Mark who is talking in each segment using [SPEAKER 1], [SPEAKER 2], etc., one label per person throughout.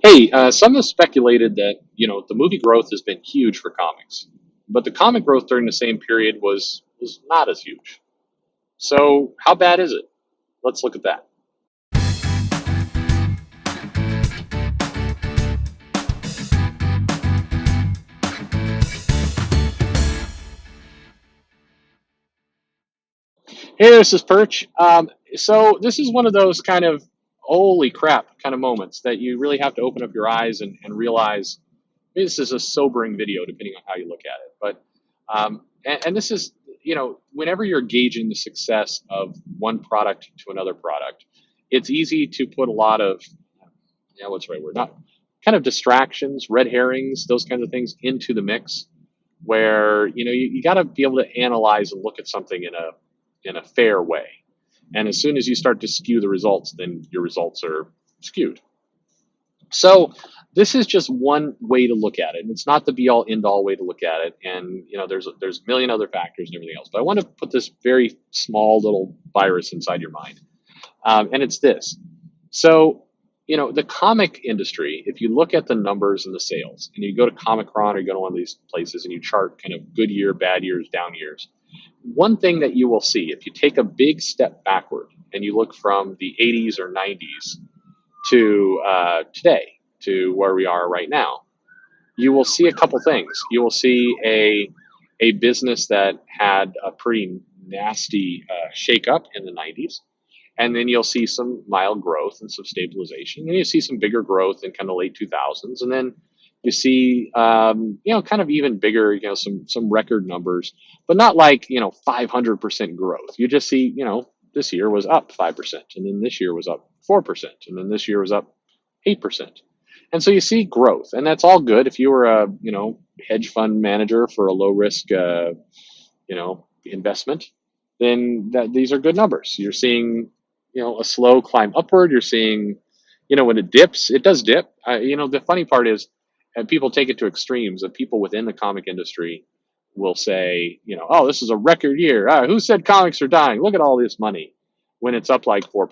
[SPEAKER 1] Hey, some have speculated that the movie growth has been huge for comics, but the comic growth during the same period was not as huge. So how bad is it? Let's look at that. Hey, this is Perch. So this is one of those kind of holy crap kind of moments that you really have to open up your eyes and realize this is a sobering video, depending on how you look at it. And this is, whenever you're gauging the success of one product to another product, it's easy to put a lot of, what's the right word? Not kind of distractions, red herrings, those kinds of things into the mix. Where you got to be able to analyze and look at something in a fair way. And as soon as you start to skew the results, then your results are skewed. So this is just one way to look at it. And it's not the be all end all way to look at it. And there's a million other factors and everything else. But I want to put this very small little virus inside your mind. And it's this. So, the comic industry, if you look at the numbers and the sales, and you go to Comic Con or you go to one of these places and you chart kind of good year, bad years, down years, one thing that you will see, if you take a big step backward and you look from the 80s or 90s to today, to where we are right now, you will see a couple things. You will see a business that had a pretty nasty shakeup in the 90s, and then you'll see some mild growth and some stabilization. And you see some bigger growth in kind of late 2000s, and then you see kind of even bigger, some record numbers, but not like 500% growth. You just see this year was up 5%, and then this year was up 4%, and then this year was up 8%. And so you see growth, and that's all good. If you were a hedge fund manager for a low risk investment, then these are good numbers. You're seeing a slow climb upward. You're seeing when it dips, it does dip. The funny part is, and people take it to extremes. That people within the comic industry will say, oh, this is a record year. Who said comics are dying? Look at all this money, when it's up like 4%.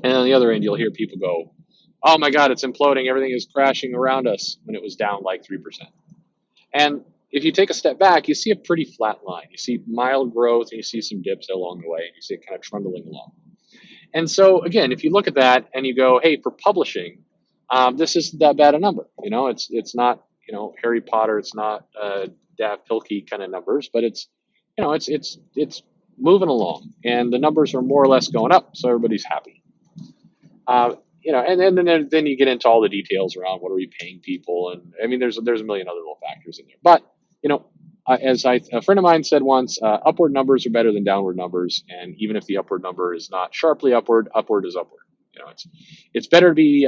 [SPEAKER 1] And on the other end, you'll hear people go, oh my God, it's imploding. Everything is crashing around us, when it was down like 3%. And if you take a step back, you see a pretty flat line. You see mild growth, and you see some dips along the way. And you see it kind of trundling along. And so, again, if you look at that and you go, hey, for publishing, this isn't that bad a number. It's not Harry Potter. It's not Dav Pilkey kind of numbers, but it's moving along, and the numbers are more or less going up, so everybody's happy. And then you get into all the details around what are we paying people, and I mean, there's a million other little factors in there. But a friend of mine said once, upward numbers are better than downward numbers, and even if the upward number is not sharply upward, upward is upward. It's better to be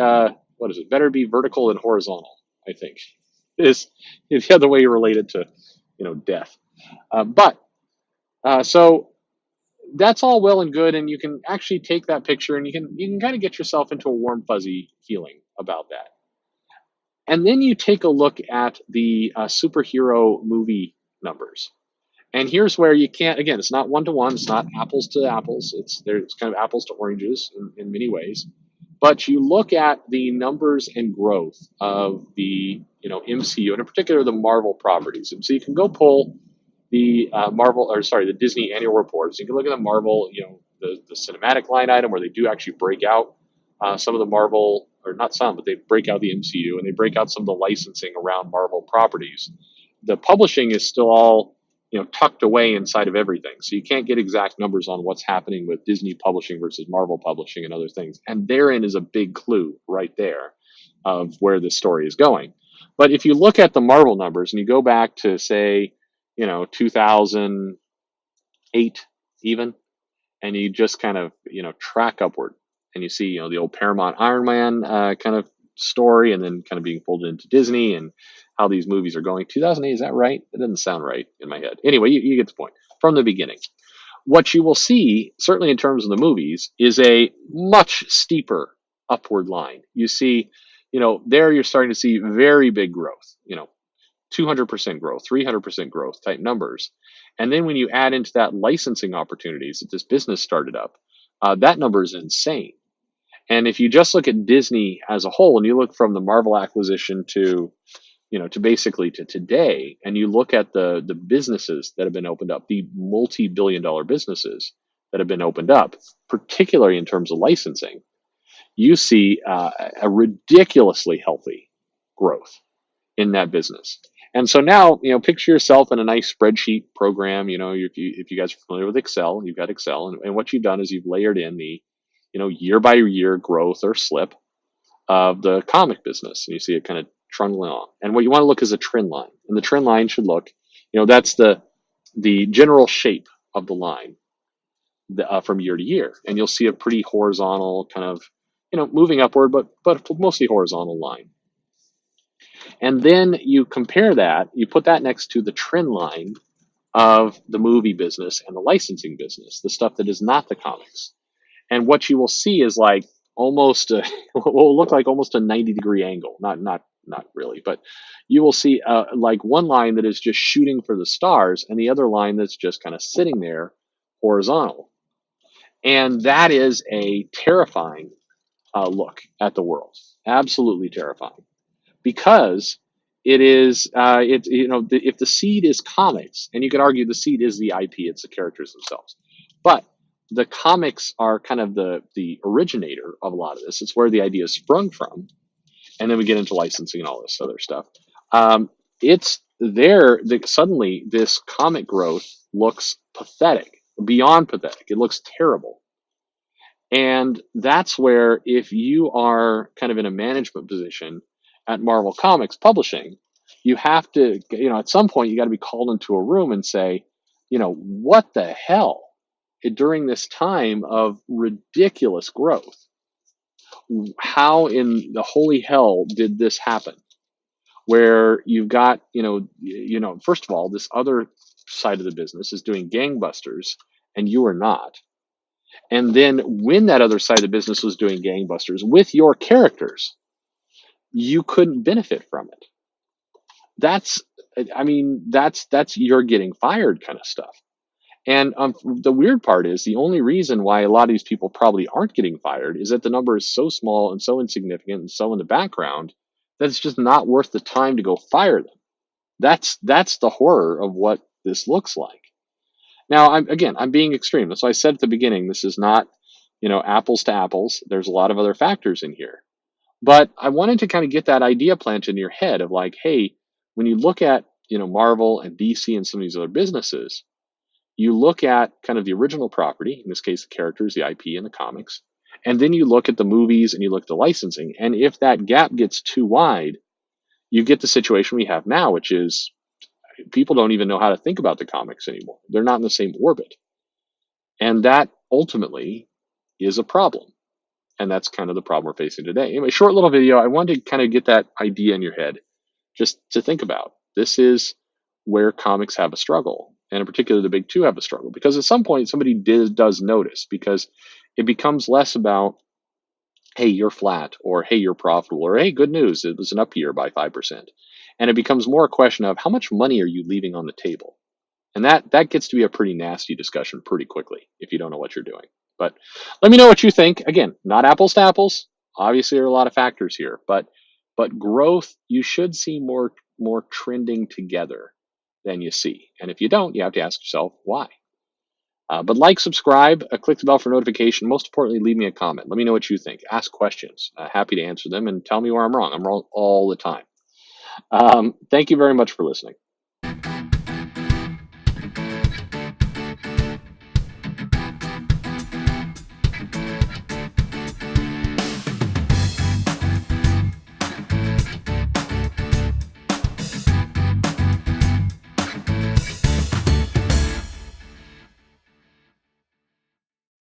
[SPEAKER 1] what is it? Better to be vertical than horizontal. I think is the other way you relate it to death. So that's all well and good, and you can actually take that picture and you can kind of get yourself into a warm fuzzy feeling about that. And then you take a look at the superhero movie numbers. And here's where you can't, again, it's not one to one, it's not apples to apples. It's kind of apples to oranges in many ways. But you look at the numbers and growth of the MCU, and in particular the Marvel properties. And so you can go pull the the Disney annual reports. You can look at the Marvel, the cinematic line item where they do actually break out some of the Marvel, or not some, but they break out the MCU and they break out some of the licensing around Marvel properties. The publishing is still all tucked away inside of everything, so you can't get exact numbers on what's happening with Disney publishing versus Marvel publishing and other things. And therein is a big clue right there of where the story is going. But if you look at the Marvel numbers and you go back to say 2008 even, and you just kind of track upward, and you see the old Paramount Iron Man kind of story, and then kind of being pulled into Disney and how these movies are going. 2008, is that right? It doesn't sound right in my head. Anyway, you get the point from the beginning. What you will see, certainly in terms of the movies, is a much steeper upward line. You see, there you're starting to see very big growth, 200% growth, 300% growth type numbers. And then when you add into that licensing opportunities that this business started up, that number is insane. And if you just look at Disney as a whole, and you look from the Marvel acquisition to, to basically to today, and you look at the businesses that have been opened up, the multi-billion-dollar businesses that have been opened up, particularly in terms of licensing, you see a ridiculously healthy growth in that business. And so now, picture yourself in a nice spreadsheet program. If you guys are familiar with Excel, you've got Excel, and what you've done is you've layered in the, year by year growth or slip of the comic business, and you see it kind of trundling along. And what you want to look is a trend line, and the trend line should look, that's the general shape of the line from year to year, and you'll see a pretty horizontal kind of, moving upward, but mostly horizontal line. And then you compare that, you put that next to the trend line of the movie business and the licensing business, the stuff that is not the comics. And what you will see is like almost a, what will look like almost a 90-degree angle. Not really, but you will see like one line that is just shooting for the stars and the other line that's just kind of sitting there horizontal. And that is a terrifying look at the world. Absolutely terrifying. Because it is if the seed is comics, and you could argue the seed is the IP, it's the characters themselves, but the comics are kind of the originator of a lot of this. It's where the idea sprung from, and then we get into licensing and all this other stuff. It's there that suddenly this comic growth looks pathetic, beyond pathetic. It looks terrible. And that's where, if you are kind of in a management position at Marvel Comics Publishing, you have to, at some point, you got to be called into a room and say, what the hell during this time of ridiculous growth? How in the holy hell did this happen? Where you've got, first of all, this other side of the business is doing gangbusters, and you are not. And then when that other side of the business was doing gangbusters with your characters, you couldn't benefit from it. That's you're getting fired kind of stuff. And the weird part is, the only reason why a lot of these people probably aren't getting fired is that the number is so small and so insignificant and so in the background that it's just not worth the time to go fire them. That's the horror of what this looks like. Now, I'm being extreme. That's why I said at the beginning, this is not, apples to apples. There's a lot of other factors in here. But I wanted to kind of get that idea planted in your head of like, hey, when you look at, Marvel and DC and some of these other businesses, you look at kind of the original property, in this case, the characters, the IP, and the comics, and then you look at the movies and you look at the licensing. And if that gap gets too wide, you get the situation we have now, which is people don't even know how to think about the comics anymore. They're not in the same orbit. And that ultimately is a problem. And that's kind of the problem we're facing today. Anyway, short little video. I wanted to kind of get that idea in your head just to think about. This is where comics have a struggle. And in particular, the big two have a struggle. Because at some point, somebody does notice. Because it becomes less about, hey, you're flat, or hey, you're profitable, or hey, good news, it was an up year by 5%. And it becomes more a question of, how much money are you leaving on the table? And that gets to be a pretty nasty discussion pretty quickly if you don't know what you're doing. But let me know what you think. Again, not apples to apples. Obviously, there are a lot of factors here, but growth, you should see more trending together than you see. And if you don't, you have to ask yourself why. But like, subscribe, click the bell for notification. Most importantly, leave me a comment. Let me know what you think. Ask questions. Happy to answer them, and tell me where I'm wrong. I'm wrong all the time. Thank you very much for listening.